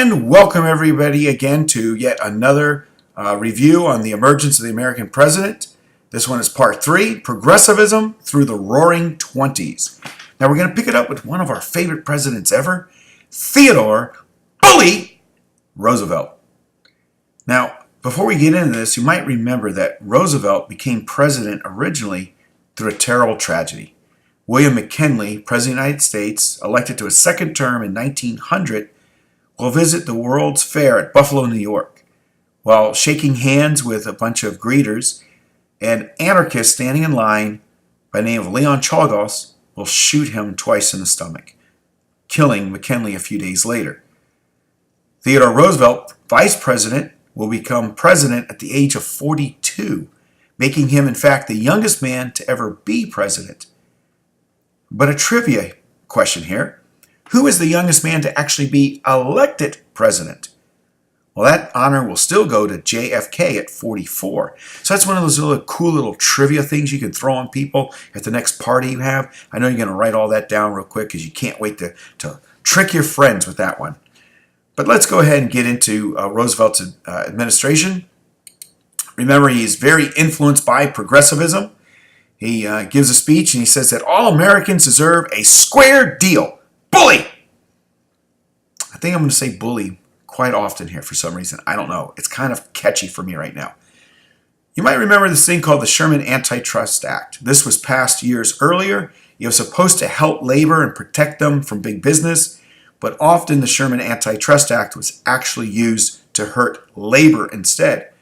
And welcome everybody again to yet another review on the emergence of the American president. This one is part 3, Progressivism Through the Roaring Twenties. Now we're going to pick it up with one of our favorite presidents ever, Theodore Bully Roosevelt. Now, before we get into this, you might remember that Roosevelt became president originally through a terrible tragedy. William McKinley, President of the United States, elected to a second term in 1900, will visit the World's Fair at Buffalo, New York. While shaking hands with a bunch of greeters, an anarchist standing in line by the name of Leon Czolgosz will shoot him twice in the stomach, killing McKinley a few days later. Theodore Roosevelt, vice president, will become president at the age of 42, making him, in fact, the youngest man to ever be president. But a trivia question here. Who is the youngest man to actually be elected president? Well, that honor will still go to JFK at 44. So that's one of those little cool little trivia things you can throw on people at the next party you have. I know you're going to write all that down real quick because you can't wait to trick your friends with that one. But let's go ahead and get into Roosevelt's administration. Remember, he is very influenced by progressivism. He gives a speech and he says that all Americans deserve a square deal. Bully! I think I'm going to say bully quite often here for some reason. I don't know. It's kind of catchy for me right now. You might remember this thing called the Sherman Antitrust Act. This was passed years earlier. It was supposed to help labor and protect them from big business, but often the Sherman Antitrust Act was actually used to hurt labor instead.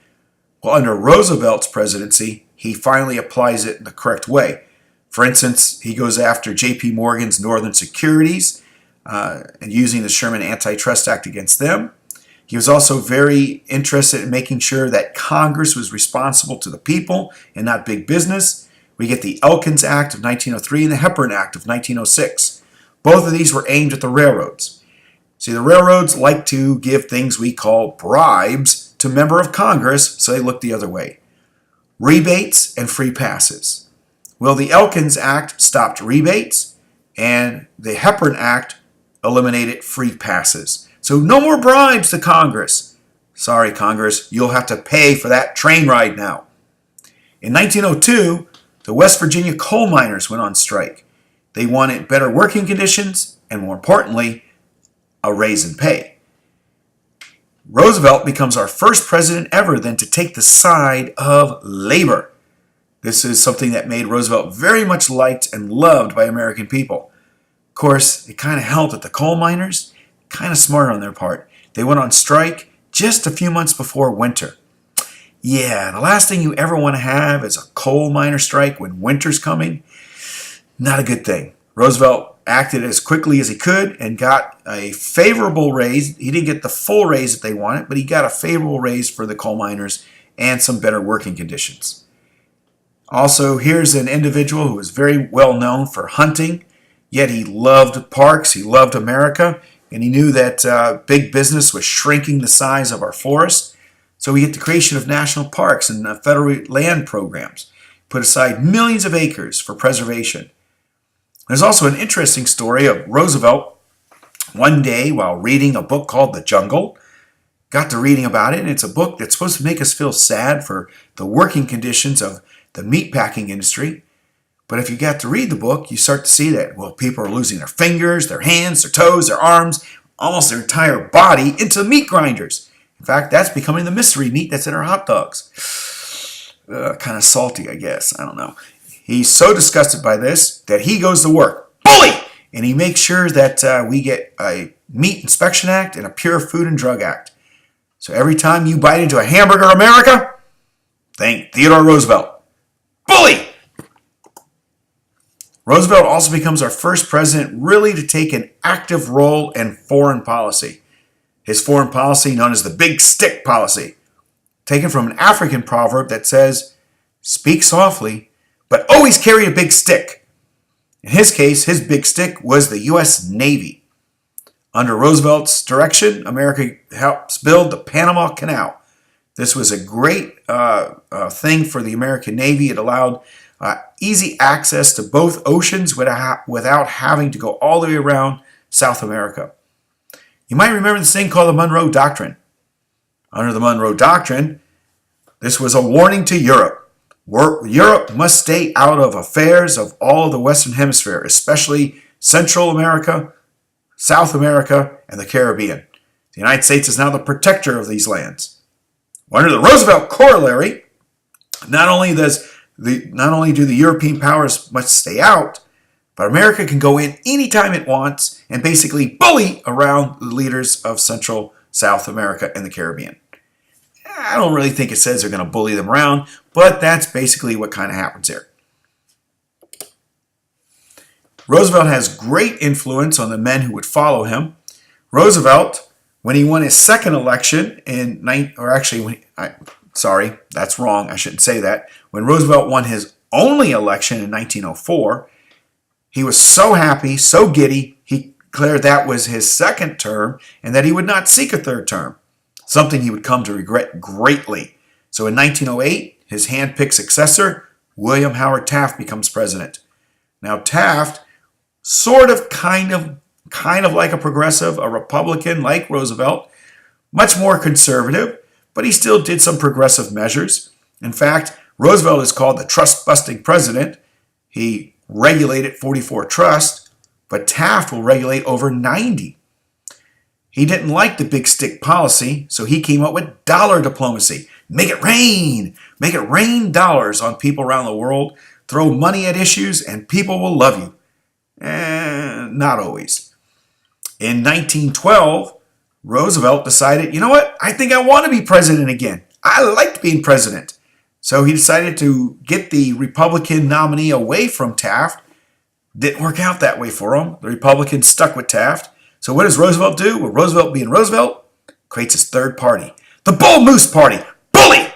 Well, under Roosevelt's presidency, he finally applies it in the correct way. For instance, he goes after J.P. Morgan's Northern Securities and using the Sherman Antitrust Act against them. He was also very interested in making sure that Congress was responsible to the people and not big business. We get the Elkins Act of 1903 and the Hepburn Act of 1906. Both of these were aimed at the railroads. See, the railroads like to give things we call bribes to members of Congress, so they look the other way. Rebates and free passes. Well, the Elkins Act stopped rebates, and the Hepburn Act eliminated free passes. So no more bribes to Congress. Sorry, Congress, you'll have to pay for that train ride now. In 1902, the West Virginia coal miners went on strike. They wanted better working conditions and, more importantly, a raise in pay. Roosevelt becomes our first president ever then to take the side of labor. This is something that made Roosevelt very much liked and loved by American people. Of course, it kind of helped that the coal miners, kind of smart on their part. They went on strike just a few months before winter. Yeah, the last thing you ever want to have is a coal miner strike when winter's coming. Not a good thing. Roosevelt acted as quickly as he could and got a favorable raise. He didn't get the full raise that they wanted, but he got a favorable raise for the coal miners and some better working conditions. Also, here's an individual who was very well known for hunting, yet he loved parks, he loved America, and he knew that big business was shrinking the size of our forests. So we get the creation of national parks and federal land programs, put aside millions of acres for preservation. There's also an interesting story of Roosevelt one day while reading a book called The Jungle. Got to reading about it, and it's a book that's supposed to make us feel sad for the working conditions of the meatpacking industry. But if you got to read the book, you start to see that, well, people are losing their fingers, their hands, their toes, their arms, almost their entire body into meat grinders. In fact, that's becoming the mystery meat that's in our hot dogs. Kind of salty, I guess. I don't know. He's so disgusted by this that he goes to work. Bully! And he makes sure that we get a Meat Inspection Act and a Pure Food and Drug Act. So every time you bite into a hamburger, America, thank Theodore Roosevelt. Bully! Roosevelt also becomes our first president really to take an active role in foreign policy. His foreign policy, known as the Big Stick Policy, taken from an African proverb that says, speak softly, but always carry a big stick. In his case, his big stick was the U.S. Navy. Under Roosevelt's direction, America helps build the Panama Canal. This was a great thing for the American Navy. It allowed easy access to both oceans without having to go all the way around South America. You might remember this thing called the Monroe Doctrine. Under the Monroe Doctrine, this was a warning to Europe. Europe must stay out of affairs of all of the Western Hemisphere, especially Central America, South America, and the Caribbean. The United States is now the protector of these lands. Under the Roosevelt Corollary, not only do the European powers must stay out, but America can go in anytime it wants and basically bully around the leaders of Central, South America, and the Caribbean. I don't really think it says they're going to bully them around, but that's basically what kind of happens here. Roosevelt has great influence on the men who would follow him. Roosevelt, when he won his second election that's wrong. I shouldn't say that. When Roosevelt won his only election in 1904, he was so happy, so giddy, he declared that was his second term and that he would not seek a third term, something he would come to regret greatly. So in 1908, his hand-picked successor, William Howard Taft, becomes president. Now Taft, kind of like a progressive, a Republican like Roosevelt, much more conservative, but he still did some progressive measures. In fact, Roosevelt is called the trust-busting president. He regulated 44 trusts, but Taft will regulate over 90. He didn't like the big stick policy, so he came up with dollar diplomacy. Make it rain dollars on people around the world, throw money at issues, and people will love you. Not always. In 1912, Roosevelt decided, you know what, I think I want to be president again. I liked being president. So he decided to get the Republican nominee away from Taft. Didn't work out that way for him. The Republicans stuck with Taft. So what does Roosevelt do? Well, Roosevelt being Roosevelt, creates his third party, the Bull Moose Party. Bully!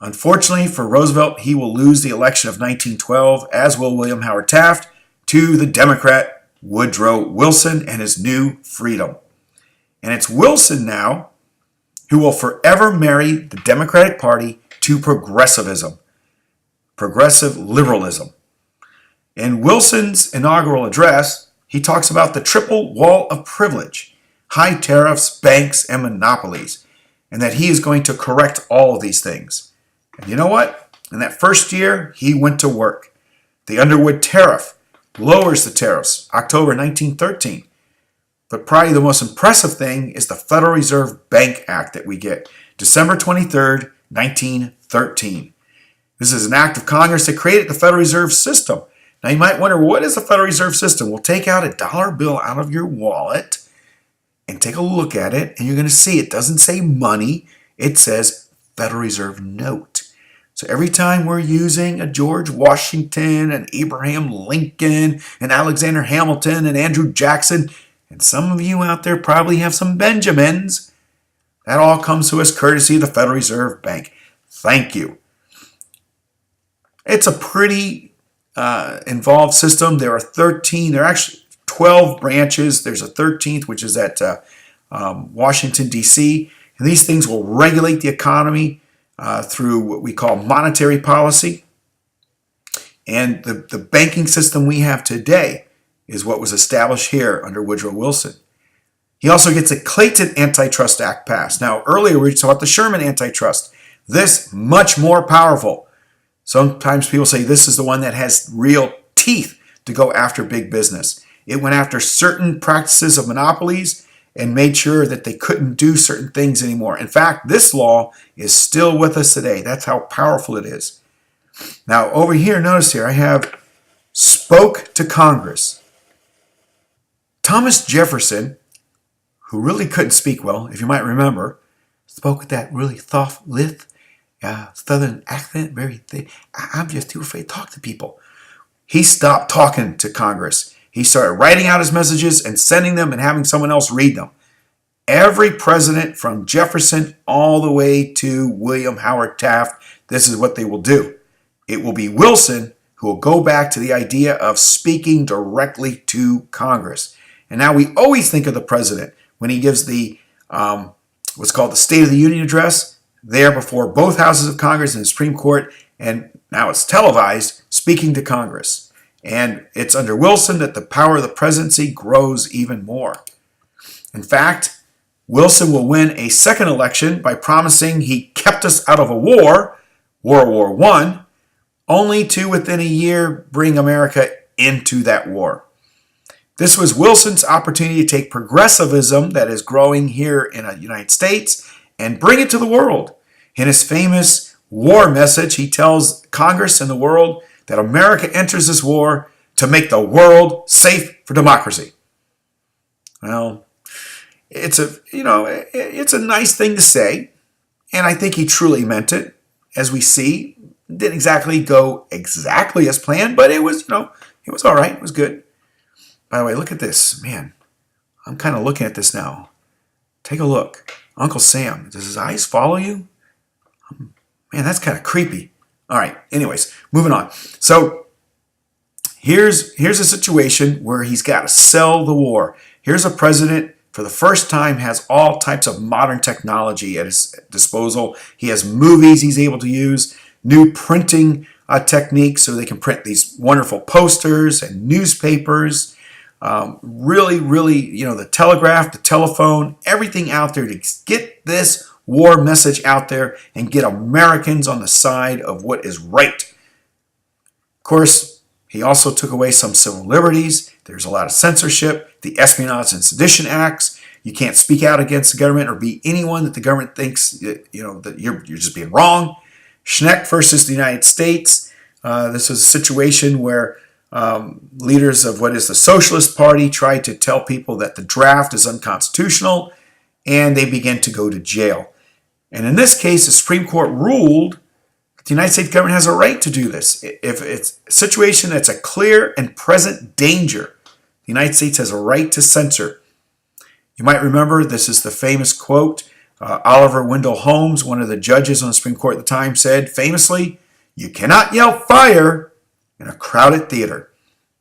Unfortunately for Roosevelt, he will lose the election of 1912, as will William Howard Taft, to the Democrat Woodrow Wilson and his new freedom. And it's Wilson now who will forever marry the Democratic Party to progressivism, progressive liberalism. In Wilson's inaugural address, he talks about the triple wall of privilege, high tariffs, banks, and monopolies, and that he is going to correct all of these things. And you know what? In that first year, he went to work. The Underwood Tariff lowers the tariffs, October 1913. But probably the most impressive thing is the Federal Reserve Bank Act that we get, December 23rd, 1913. This is an act of Congress that created the Federal Reserve System. Now you might wonder, what is the Federal Reserve System? Well, take out a dollar bill out of your wallet and take a look at it, and you're going to see it doesn't say money. It says Federal Reserve Note. So every time we're using a George Washington, an Abraham Lincoln, an Alexander Hamilton, and Andrew Jackson, and some of you out there probably have some Benjamins, that all comes to us courtesy of the Federal Reserve Bank. Thank you. It's a pretty involved system. There are actually 12 branches. There's a 13th, which is at Washington, D.C. And these things will regulate the economy through what we call monetary policy. And the banking system we have today is what was established here under Woodrow Wilson. He also gets a Clayton Antitrust Act passed. Now, earlier we talked about the Sherman Antitrust. This, much more powerful. Sometimes people say this is the one that has real teeth to go after big business. It went after certain practices of monopolies and made sure that they couldn't do certain things anymore. In fact, this law is still with us today. That's how powerful it is. Now, over here, notice here, I have spoke to Congress. Thomas Jefferson, who really couldn't speak well, if you might remember, spoke with that really southern accent, very thick. I'm just too afraid to talk to people. He stopped talking to Congress. He started writing out his messages and sending them and having someone else read them. Every president from Jefferson all the way to William Howard Taft, this is what they will do. It will be Wilson who will go back to the idea of speaking directly to Congress. And now we always think of the president when he gives the what's called the State of the Union address there before both houses of Congress and the Supreme Court, and now it's televised, speaking to Congress. And it's under Wilson that the power of the presidency grows even more. In fact, Wilson will win a second election by promising he kept us out of a war, World War I, only to within a year bring America into that war. This was Wilson's opportunity to take progressivism that is growing here in the United States and bring it to the world. In his famous war message, he tells Congress and the world that America enters this war to make the world safe for democracy. Well, it's a nice thing to say, and I think he truly meant it. As we see, it didn't exactly go exactly as planned, but it was, it was all right. It was good. By the way, look at this. Man, I'm kind of looking at this now. Take a look. Uncle Sam, does his eyes follow you? Man, that's kind of creepy. All right, anyways, moving on. So here's a situation where he's got to sell the war. Here's a president, for the first time, has all types of modern technology at his disposal. He has movies he's able to use, new printing techniques so they can print these wonderful posters and newspapers. Really, the telegraph, the telephone, everything out there to get this war message out there and get Americans on the side of what is right. Of course, he also took away some civil liberties. There's a lot of censorship, the Espionage and Sedition Acts. You can't speak out against the government or be anyone that the government thinks that you're just being wrong. Schneck versus the United States. This was a situation where leaders of what is the Socialist Party tried to tell people that the draft is unconstitutional, and they began to go to jail. And in this case, the Supreme Court ruled that the United States government has a right to do this. If it's a situation that's a clear and present danger, the United States has a right to censor. You might remember this is the famous quote. Oliver Wendell Holmes, one of the judges on the Supreme Court at the time, said famously, "You cannot yell fire in a crowded theater."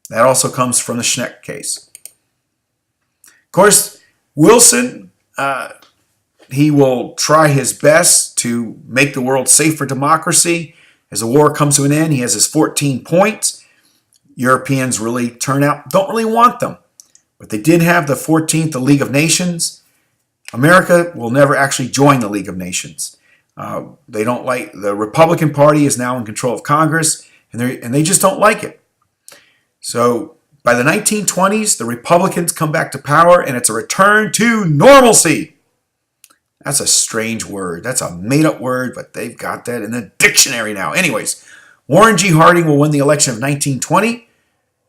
That also comes from the Schneck case. Of course, Wilson, he will try his best to make the world safe for democracy. As the war comes to an end, he has his 14 points. Europeans really don't really want them. But they did have the 14th, the League of Nations. America will never actually join the League of Nations. They don't like, the Republican Party is now in control of Congress, and they just don't like it. So by the 1920s, the Republicans come back to power, and it's a return to normalcy. That's a strange word. That's a made-up word, but they've got that in the dictionary now. Anyways, Warren G. Harding will win the election of 1920.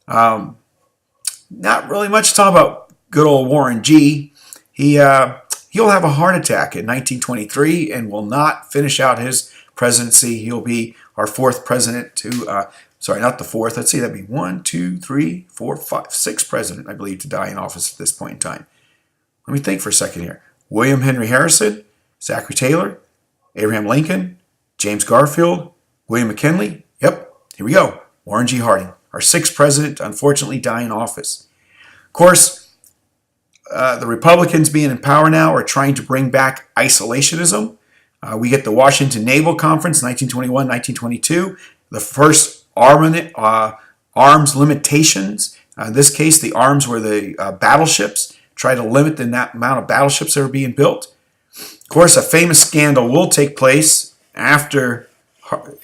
Not really much to talk about good old Warren G. He'll have a heart attack in 1923 and will not finish out his presidency. He'll be our fourth president to, not the fourth. Let's see, that'd be 1, 2, 3, 4, 5, 6 president, I believe, to die in office at this point in time. Let me think for a second here. William Henry Harrison, Zachary Taylor, Abraham Lincoln, James Garfield, William McKinley. Yep, here we go. Warren G. Harding, our 6th president to unfortunately die in office. Of course, the Republicans being in power now are trying to bring back isolationism. We get the Washington Naval Conference, 1921, 1922, the first arms limitations. In this case, the arms were the battleships. Try to limit the amount of battleships that were being built. Of course, a famous scandal will take place after.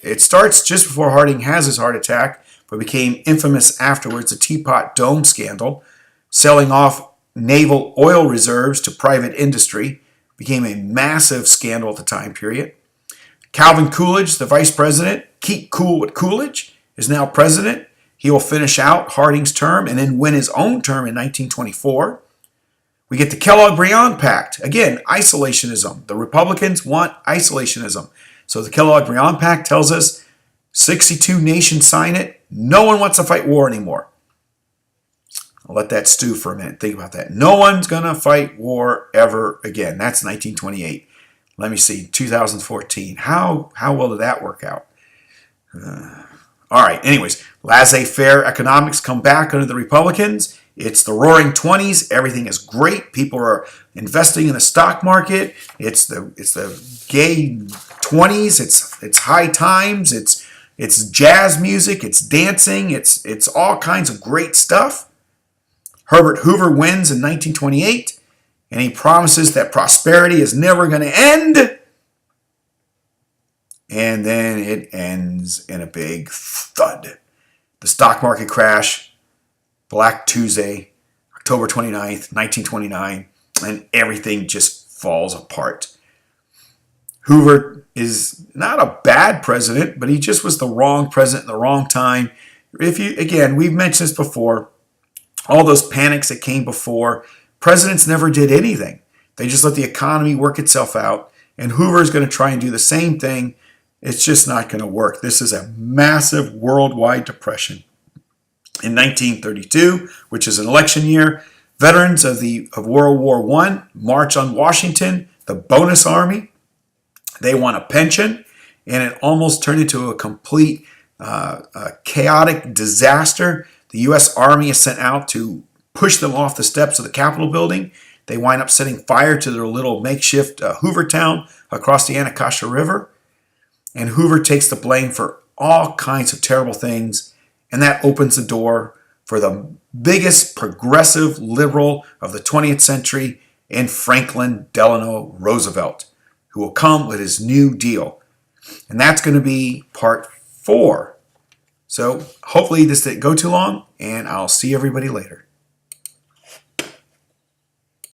It starts just before Harding has his heart attack, but became infamous afterwards, the Teapot Dome scandal. Selling off naval oil reserves to private industry became a massive scandal at the time period. Calvin Coolidge, the vice president, keep cool with Coolidge, is now president. He will finish out Harding's term and then win his own term in 1924. We get the Kellogg-Briand Pact. Again, isolationism. The Republicans want isolationism. So the Kellogg-Briand Pact tells us 62 nations sign it. No one wants to fight war anymore. I'll let that stew for a minute. Think about that. No one's going to fight war ever again. That's 1928. Let me see, 2014. How well did that work out? All right, anyways, laissez-faire economics come back under the Republicans. It's the roaring 20s. Everything is great. People are investing in the stock market. It's the gay 20s. It's high times. It's jazz music. It's dancing. It's all kinds of great stuff. Herbert Hoover wins in 1928. and he promises that prosperity is never going to end. And then it ends in a big thud. The stock market crash, Black Tuesday, October 29th, 1929, and everything just falls apart. Hoover is not a bad president, but he just was the wrong president at the wrong time. Again, we've mentioned this before, all those panics that came before, presidents never did anything. They just let the economy work itself out, and Hoover is going to try and do the same thing. It's just not going to work. This is a massive worldwide depression. In 1932, which is an election year, veterans of World War I march on Washington, the bonus army. They want a pension, and it almost turned into a complete chaotic disaster. The U.S. Army is sent out to push them off the steps of the Capitol building. They wind up setting fire to their little makeshift Hoovertown across the Anacostia River. And Hoover takes the blame for all kinds of terrible things, and that opens the door for the biggest progressive liberal of the 20th century in Franklin Delano Roosevelt, who will come with his New Deal. And that's going to be part 4. So hopefully this didn't go too long, and I'll see everybody later.